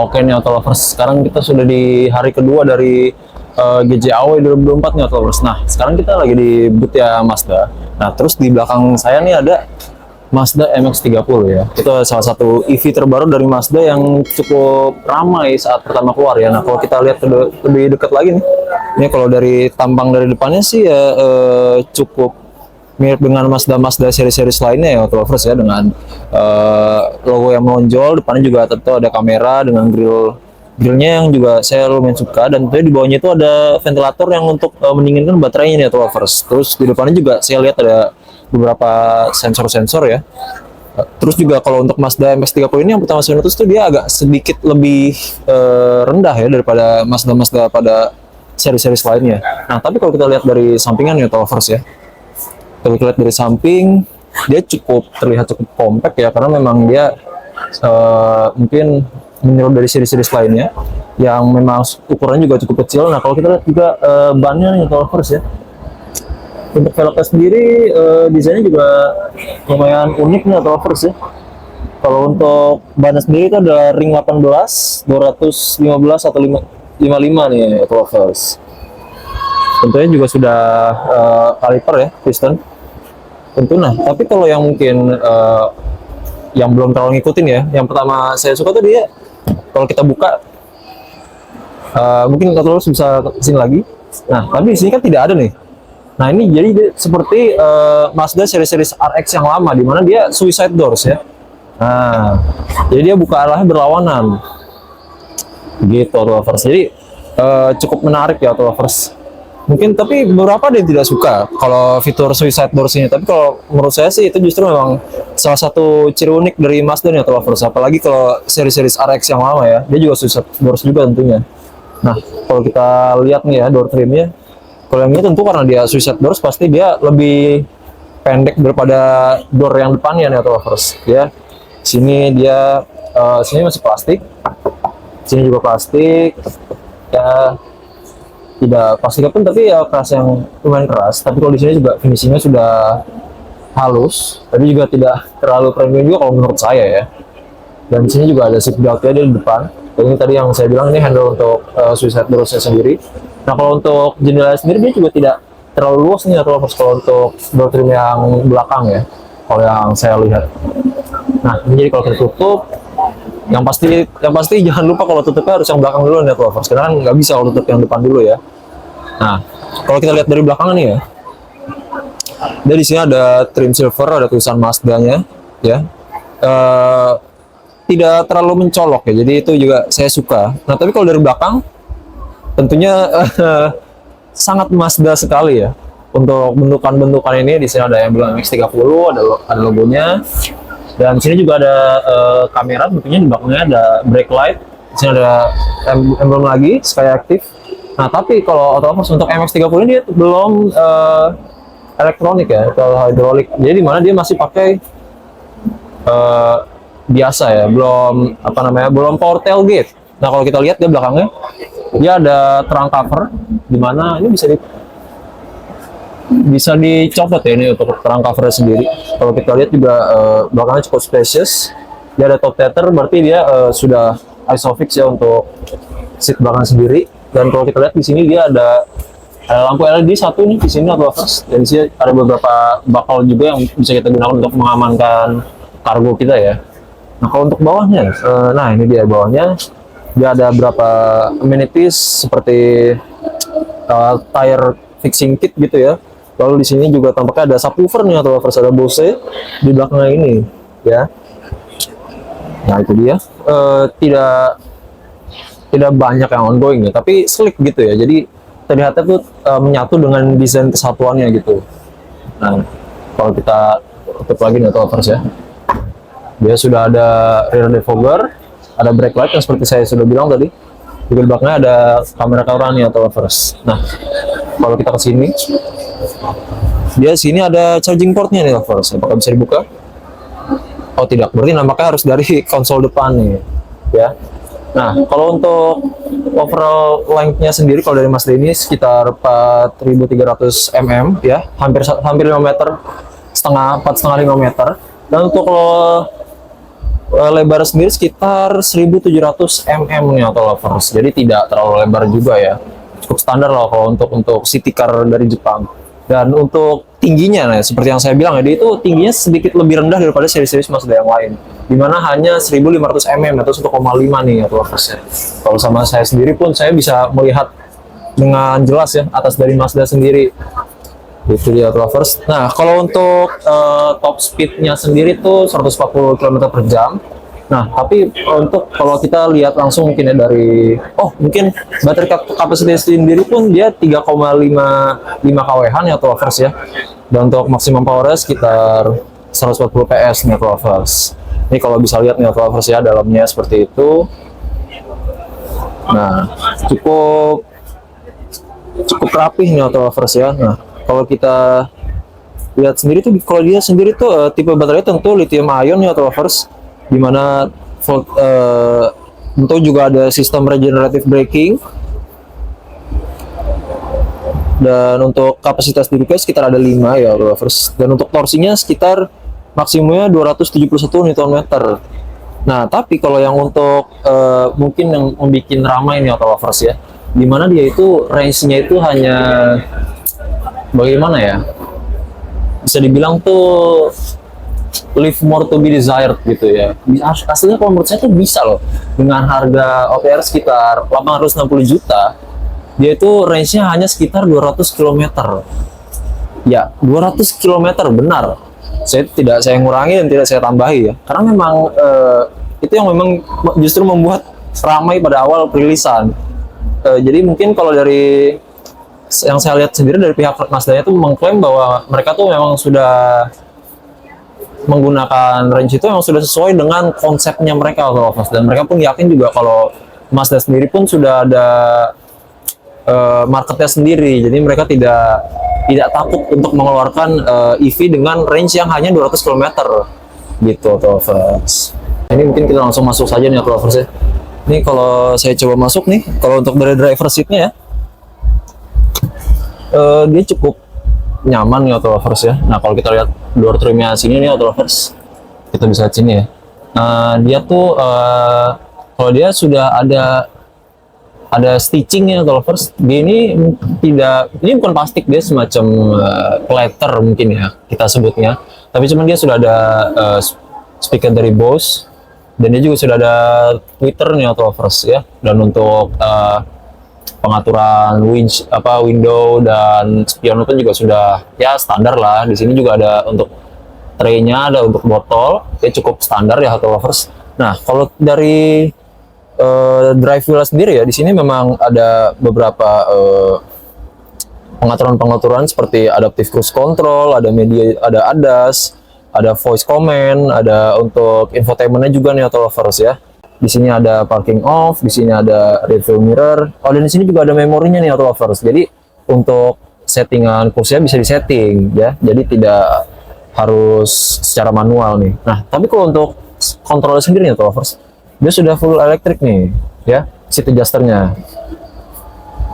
Oke nih Auto Lovers, sekarang kita sudah di hari kedua dari GJAW 2024 nih Auto Lovers. Nah, sekarang kita lagi di booth ya Mazda. Nah, terus di belakang saya nih ada Mazda MX-30 ya. Itu salah satu EV terbaru dari Mazda yang cukup ramai saat pertama keluar ya. Nah, kalau kita lihat lebih dekat lagi nih, ini kalau dari tampang dari depannya sih ya cukup mirip dengan Mazda seri-seri lainnya ya Auto Lovers ya, dengan logo yang menonjol, depannya juga tentu ada kamera dengan grillnya yang juga saya lumayan suka, dan tentunya di bawahnya itu ada ventilator yang untuk mendinginkan baterainya nih Auto Lovers. Terus di depannya juga saya lihat ada beberapa sensor-sensor ya. Terus juga kalau untuk Mazda MX-30 ini yang pertama saya notice itu dia agak sedikit lebih rendah ya daripada Mazda pada seri-seri lainnya. Nah, tapi kalau kita lihat dari sampingan ya Auto Lovers ya, kalau kita lihat dari samping dia terlihat cukup compact ya, karena memang dia mungkin meniru dari seri-seri lainnya yang memang ukurannya juga cukup kecil. Nah, kalau kita lihat juga bannya nih Auto Lovers ya, untuk velgnya sendiri desainnya juga lumayan unik nih Auto Lovers ya. Kalau untuk bannya sendiri itu ada ring 18, 215 atau 55 nih Auto Lovers. Tentunya juga sudah kaliper ya, piston tentu. Nah, tapi kalau yang mungkin yang belum terlalu ngikutin ya, yang pertama saya suka tuh dia kalau kita buka mungkin kalau bisa kesini lagi. Nah, tapi di sini kan tidak ada nih. Nah, ini jadi seperti Mazda seri-seri RX yang lama, di mana dia suicide doors ya. Nah, jadi dia buka arahnya berlawanan gitu Auto Lovers. Jadi cukup menarik ya Auto Lovers. Mungkin tapi beberapa ada yang tidak suka kalau fitur suicide doors ini, tapi kalau menurut saya sih itu justru memang salah satu ciri unik dari Mazda nih Auto Lovers. Apalagi kalau seri-seri RX yang lama ya, dia juga suicide doors juga tentunya. Nah, kalau kita lihat nih ya door trimnya, kalau yang ini tentu karena dia suicide doors pasti dia lebih pendek daripada door yang depannya nih Auto Lovers ya. Sini dia sini masih plastik, sini juga plastik ya, tidak plastik pun tapi ya keras, yang lumayan keras. Tapi kalau di sini juga finishingnya sudah halus, tapi juga tidak terlalu premium juga kalau menurut saya ya. Dan di sini juga ada seat beltnya di depan. Dan ini tadi yang saya bilang, ini handle untuk suicide doorsnya sendiri. Nah, kalau untuk jendela sendiri dia juga tidak terlalu luas nih atau kalau untuk door trim yang belakang ya, kalau yang saya lihat. Nah, ini jadi kalau kita tutup, yang pasti jangan lupa kalau tutupnya harus yang belakang dulu nih Lovers, karena kan nggak bisa kalau tutup yang depan dulu ya. Nah, kalau kita lihat dari belakang nih ya, dia di sini ada trim silver, ada tulisan Mazda-nya ya. Tidak terlalu mencolok ya, jadi itu juga saya suka. Nah, tapi kalau dari belakang tentunya sangat Mazda sekali ya. Untuk bentukan ini di sini ada yang bilang MX-30, ada logonya. Dan sini juga ada kamera, tentunya di belakangnya ada brake light. Di sini ada emblem lagi, Sky Active. Nah, tapi kalau Auto Lovers untuk MX-30 ini dia belum elektronik ya, atau hidrolik. Jadi dimana dia masih pakai biasa ya, belum belum power tailgate. Nah, kalau kita lihat di belakangnya dia ada trunk cover, dimana ini bisa dicopot ya ini untuk trunk cover sendiri. Kalau kita lihat juga belakangnya cukup spacious. Dia ada top tether, berarti dia sudah isofix ya untuk seat belakang sendiri. Dan kalau kita lihat di sini dia ada lampu LED satu nih di sini Auto Lovers. Dan di sini ada beberapa bakal juga yang bisa kita gunakan untuk mengamankan kargo kita ya. Nah, kalau untuk bawahnya, nah ini dia bawahnya. Dia ada beberapa amenities seperti tire fixing kit gitu ya. Lalu di sini juga tampaknya ada subwoofer nih Auto Lovers, ada Bose di belakangnya ini ya. Nah, itu dia. Tidak banyak yang ongoing ya, tapi slick gitu ya. Jadi terlihatnya tuh menyatu dengan desain kesatuannya gitu. Nah, kalau kita tutup lagi nih Auto Lovers ya, dia sudah ada rear defogger, ada brake light yang seperti saya sudah bilang tadi. Di belakangnya ada kamera nih Auto Lovers. Nah, kalau kita ke sini, dia sini ada charging portnya nih Lovers. Apakah bisa dibuka? Oh, tidak. Berarti nampaknya harus dari konsol depan nih ya. Nah, kalau untuk overall length-nya sendiri kalau dari Mazda ini sekitar 4.300 mm ya, hampir 5 meter setengah, 4,5 5 meter. Dan untuk lebar sendiri sekitar 1700 mm nih auto lovers. Jadi tidak terlalu lebar juga ya. Cukup standar lah kalau untuk city car dari Jepang. Dan untuk tingginya, nah, seperti yang saya bilang ya, dia itu tingginya sedikit lebih rendah daripada seri-seri Mazda yang lain. Dimana hanya 1500 mm atau 1,5 nih auto loversnya. Kalau sama saya sendiri pun saya bisa melihat dengan jelas ya atas dari Mazda sendiri. Itu dia auto lovers. Nah, kalau untuk top speednya sendiri tuh 140 km per jam. Nah, tapi untuk kalau kita lihat langsung mungkin ya dari mungkin baterai kapasitas sendiri pun dia 3,5 kWh ya auto lovers ya. Dan untuk maksimum powernya sekitar 140 PS nih auto lovers. Ini kalau bisa lihat nih auto lovers ya, dalamnya seperti itu. Nah, cukup rapih nih auto lovers ya. Nah, kalau kita lihat sendiri tuh, kalau dia sendiri tuh tipe baterai tentu lithium ion ya auto lovers, dimana tentu juga ada sistem regenerative braking. Dan untuk kapasitas dirinya sekitar ada 5 ya auto lovers. Dan untuk torsinya sekitar maksimumnya 271 Nm. Nah, tapi kalau yang untuk mungkin yang membuat ramai ini auto lovers ya, dimana dia itu range-nya itu hanya bagaimana ya, bisa dibilang tuh leave more to be desired gitu ya. Aslinya kalau menurut saya tuh bisa loh, dengan harga OPR sekitar 860 juta, dia itu range-nya hanya sekitar 200 km ya, 200 km benar. Saya ngurangi dan tidak saya tambahi ya, karena memang itu yang memang justru membuat ramai pada awal perilisan. Jadi mungkin kalau dari yang saya lihat sendiri dari pihak Mazda itu mengklaim bahwa mereka tuh memang sudah menggunakan range itu yang sudah sesuai dengan konsepnya mereka auto lovers, dan mereka pun yakin juga kalau Mazda sendiri pun sudah ada marketnya sendiri. Jadi mereka tidak takut untuk mengeluarkan EV dengan range yang hanya 200 km gitu auto lovers. Ini mungkin kita langsung masuk saja nih auto lovers ya. Ini kalau saya coba masuk nih, kalau untuk dari driver seatnya ya, dia cukup nyaman nih auto lovers ya. Nah, kalau kita lihat door trimnya sini nih auto lovers, kita bisa lihat sini ya. Dia tuh kalau dia sudah ada stitchingnya auto lovers. Dia ini bukan plastik, dia semacam plater mungkin ya kita sebutnya. Tapi cuman dia sudah ada speaker dari Bose, dan dia juga sudah ada tweeter nih auto lovers ya. Dan untuk pengaturan window dan spion pun juga sudah ya standar lah. Di sini juga ada untuk tray-nya, ada untuk botol, ya cukup standar ya auto lovers. Nah, kalau dari drive wheel sendiri ya, di sini memang ada beberapa pengaturan seperti adaptive cruise control, ada media, ada ADAS, ada voice command, ada untuk infotainmentnya juga nih auto lovers ya. Di sini ada parking off, di sini ada rear view mirror. Dan di sini juga ada memorinya nih auto lovers. Jadi untuk settingan kursinya bisa disetting ya. Jadi tidak harus secara manual nih. Nah, tapi kalau untuk kontrolnya sendiri nih auto lovers, dia sudah full elektrik nih ya. Seat adjusternya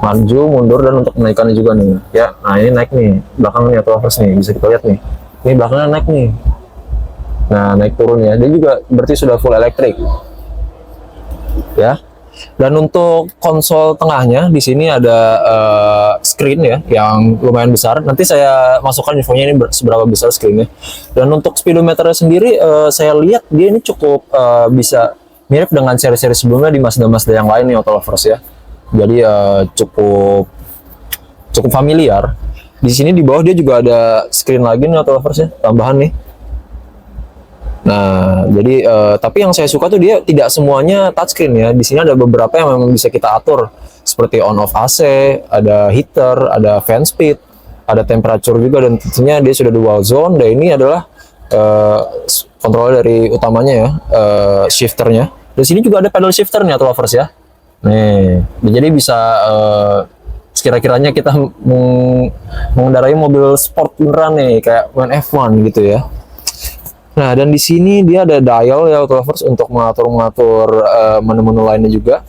maju, mundur, dan untuk menaikannya juga nih ya. Nah, ini naik nih belakangnya auto lovers nih, bisa kita lihat nih. Ini belakangnya naik nih. Nah, naik turun ya. Dia juga berarti sudah full elektrik ya. Dan untuk konsol tengahnya di sini ada screen ya yang lumayan besar. Nanti saya masukkan infonya ini seberapa besar screennya. Dan untuk speedometernya sendiri saya lihat dia ini cukup bisa mirip dengan seri-seri sebelumnya di Mazda yang lain nih auto lovers ya. Jadi cukup familiar. Di sini di bawah dia juga ada screen lagi nih auto lovers ya, tambahan nih. Nah, jadi tapi yang saya suka tuh dia tidak semuanya touchscreen ya. Di sini ada beberapa yang memang bisa kita atur, seperti on off AC, ada heater, ada fan speed, ada temperature juga, dan tentunya dia sudah dual zone. Dan ini adalah kontrol dari utamanya ya, shifternya. Di sini juga ada pedal shifter nih auto lovers ya. Nih, jadi bisa sekira-kiranya kita mengendarai mobil sport beneran nih, kayak main F1 gitu ya. Nah, dan di sini dia ada dial ya auto lovers untuk mengatur menu-menu lainnya juga.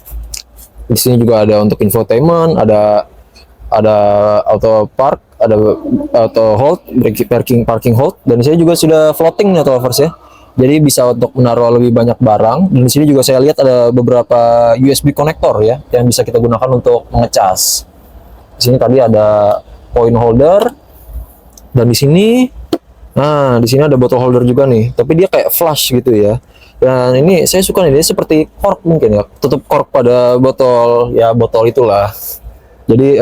Di sini juga ada untuk infotainment, ada auto park, ada auto hold, parking hold, dan di sini juga sudah floating nih auto lovers ya. Jadi bisa untuk menaruh lebih banyak barang. Dan di sini juga saya lihat ada beberapa USB konektor ya yang bisa kita gunakan untuk mengecas. Di sini tadi ada point holder dan di sini, nah di sini ada bottle holder juga nih. Tapi dia kayak flush gitu ya. Dan ini saya suka nih, dia seperti cork mungkin ya, tutup cork pada botol ya, botol itulah. Jadi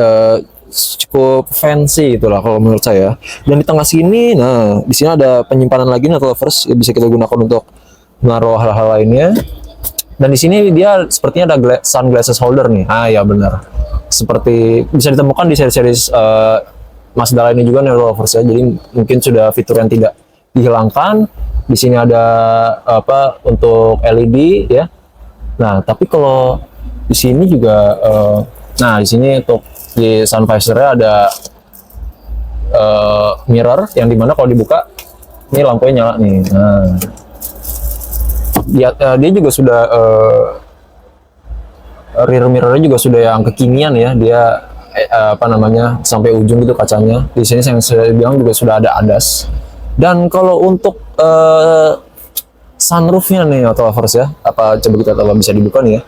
cukup fancy itulah kalau menurut saya. Dan di tengah sini, nah di sini ada penyimpanan lagi nih lovers, bisa kita gunakan untuk menaruh hal-hal lainnya. Dan di sini dia sepertinya ada sunglasses holder nih. Ah ya benar. Seperti bisa ditemukan di seri-seri Mazda ini juga nih lovers ya. Jadi mungkin sudah fitur yang tidak dihilangkan. Di sini ada apa untuk LED ya. Nah tapi kalau di sini juga, nah di sini untuk di sun visor-nya ada mirror yang dimana kalau dibuka ini lampunya nyala nih. Nah, dia juga sudah rear mirror-nya juga sudah yang kekinian ya. Dia apa namanya sampai ujung gitu kacanya. Di sini yang saya bilang juga sudah ada ADAS. Dan kalau untuk sunroof-nya nih atau lovers ya, apa coba kita coba bisa dibuka nih ya.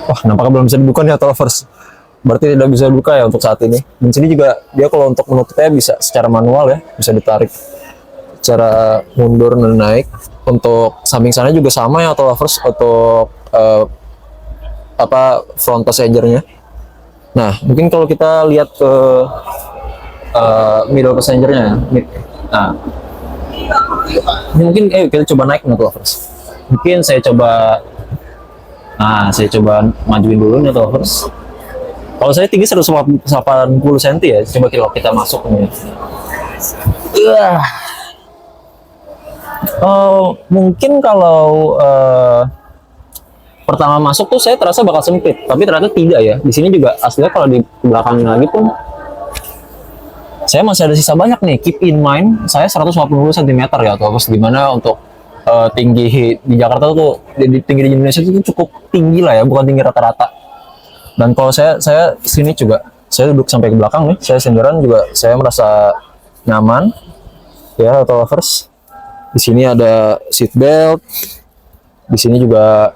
Wah, nampaknya belum bisa dibuka nih atau lovers. Berarti tidak bisa dibuka ya untuk saat ini. Dan sini juga dia kalau untuk menutupnya bisa secara manual ya, bisa ditarik secara mundur dan naik. Untuk samping sana juga sama ya atau lovers, untuk apa front passenger-nya. Nah, mungkin kalau kita lihat ke middle passenger-nya, nah ini mungkin kita coba naik nih lovers. Mungkin saya coba majuin dulu nih lovers. Kalau saya tinggi 180 cm ya, coba kita masuk nih. Mungkin kalau pertama masuk tuh saya terasa bakal sempit, tapi ternyata tidak ya. Di sini juga aslinya kalau di belakang lagi pun saya masih ada sisa banyak nih. Keep in mind, saya 180 cm ya, terus gimana untuk tinggi di Jakarta tuh, tinggi di Indonesia itu cukup tinggi lah ya, bukan tinggi rata-rata. Dan kalau saya sini juga, saya duduk sampai ke belakang nih, saya senderan juga, saya merasa nyaman ya atau lovers. Di sini ada seat belt, di sini juga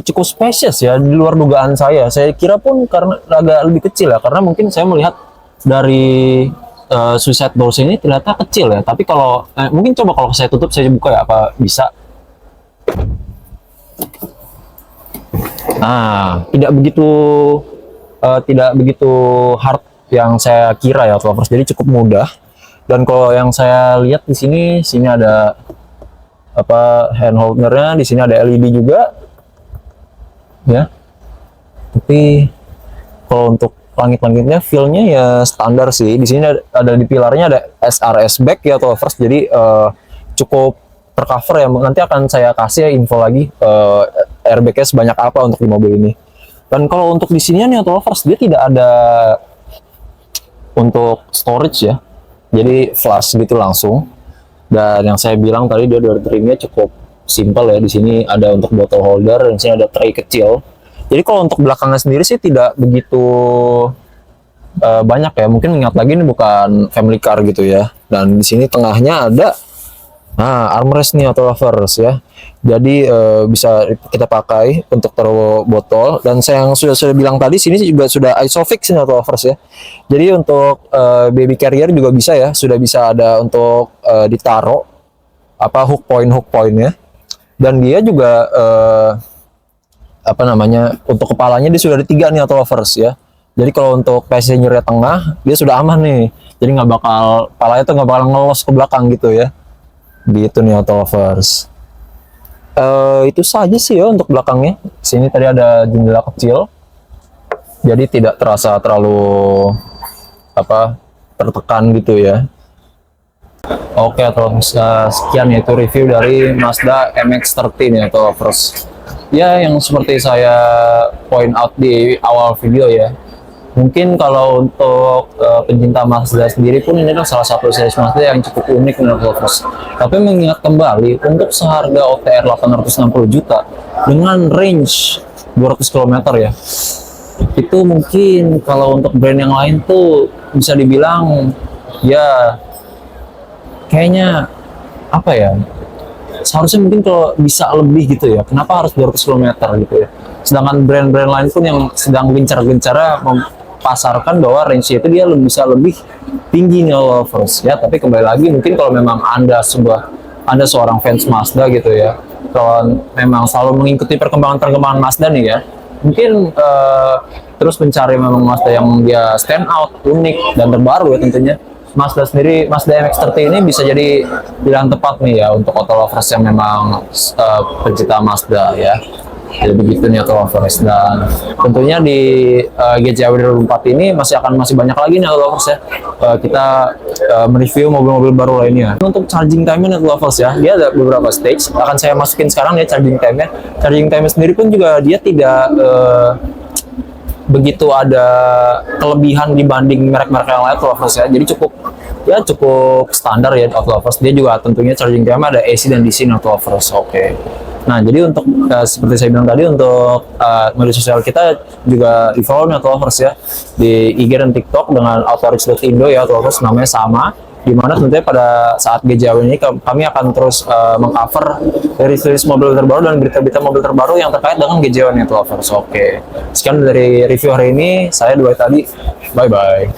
cukup spacious ya, di luar dugaan saya. Saya kira pun karena agak lebih kecil ya, karena mungkin saya melihat dari suicide doors ini ternyata kecil ya. Tapi kalau mungkin coba kalau saya tutup, saya buka ya, apa bisa? Nah, tidak begitu hard yang saya kira ya, lovers. Jadi cukup mudah. Dan kalau yang saya lihat di sini ada apa hand holdernya, di sini ada LED juga, ya. Tapi kalau untuk langit-langitnya feel-nya ya standar sih. Di sini ada di pilarnya ada SRS back ya atau first, jadi cukup tercover ya. Nanti akan saya kasih ya info lagi airbag-nya sebanyak apa untuk di mobil ini. Dan kalau untuk di sini nih atau first, dia tidak ada untuk storage ya, jadi flush gitu langsung. Dan yang saya bilang tadi, dia door trimnya cukup simple ya. Di sini ada untuk bottle holder, di sini ada tray kecil. Jadi kalau untuk belakangnya sendiri sih tidak begitu banyak ya. Mungkin ingat lagi ini bukan family car gitu ya. Dan di sini tengahnya ada armrest nih atau lovers ya. Jadi bisa kita pakai untuk taruh botol. Dan saya yang sudah bilang tadi, sini juga sudah isofix nih atau lovers ya. Jadi untuk baby carrier juga bisa ya. Sudah bisa ada untuk ditaruh apa hook pointnya. Dan dia juga apa namanya, untuk kepalanya dia sudah ada 3 nih atau lovers ya. Jadi kalau untuk passenger tengah dia sudah aman nih, jadi nggak bakal, kepalanya tuh nggak bakal ngelos ke belakang gitu ya. Gitu nih auto lovers. Itu saja sih ya untuk belakangnya. Sini tadi ada jendela kecil, jadi tidak terasa terlalu apa tertekan gitu ya. Oke, atau sekian yaitu review dari Mazda MX-13 ya auto lovers. Ya, yang seperti saya point out di awal video ya, mungkin kalau untuk pencinta Mazda sendiri pun ini adalah salah satu series Mazda yang cukup unik menurut lovers. Tapi mengingat kembali, untuk seharga OTR 860 juta dengan range 200 km ya, itu mungkin kalau untuk brand yang lain tuh bisa dibilang ya kayaknya apa ya, seharusnya mungkin kalau bisa lebih gitu ya, kenapa harus 200 km gitu ya, sedangkan brand-brand lain pun yang sedang gencar-gencarnya pasarkan bahwa range itu dia bisa lebih tinggi nih lovers ya. Tapi kembali lagi, mungkin kalau memang anda seorang fans Mazda gitu ya, kalau memang selalu mengikuti perkembangan Mazda nih ya, mungkin terus mencari memang Mazda yang dia stand out, unik dan terbaru ya tentunya, Mazda sendiri, Mazda MX-30 ini bisa jadi pilihan tepat nih ya untuk auto lovers yang memang pencinta Mazda ya. Jadi begitu nih auto lovers, dan tentunya di GCAW 2024 ini masih banyak lagi nih auto lovers ya. Kita mereview mobil-mobil baru lainnya. Untuk charging time-nya auto lovers ya, dia ada beberapa stage. Akan saya masukin sekarang ya charging time-nya. Charging time sendiri pun juga dia tidak begitu ada kelebihan dibanding merek-merek yang lain auto lovers ya. Jadi cukup standar ya auto lovers. Dia juga tentunya charging time ada AC dan DC auto lovers. Oke. Nah, jadi untuk seperti saya bilang tadi, untuk media sosial kita juga di follow nih auto lovers ya, di IG dan TikTok dengan autorix.indo ya auto lovers, namanya sama, dimana tentunya pada saat GJAW ini kami akan terus mengcover rilis mobil terbaru dan berita-berita mobil terbaru yang terkait dengan GJAW nih auto lovers. Oke, sekian dari review hari ini, saya Dua tadi, bye bye.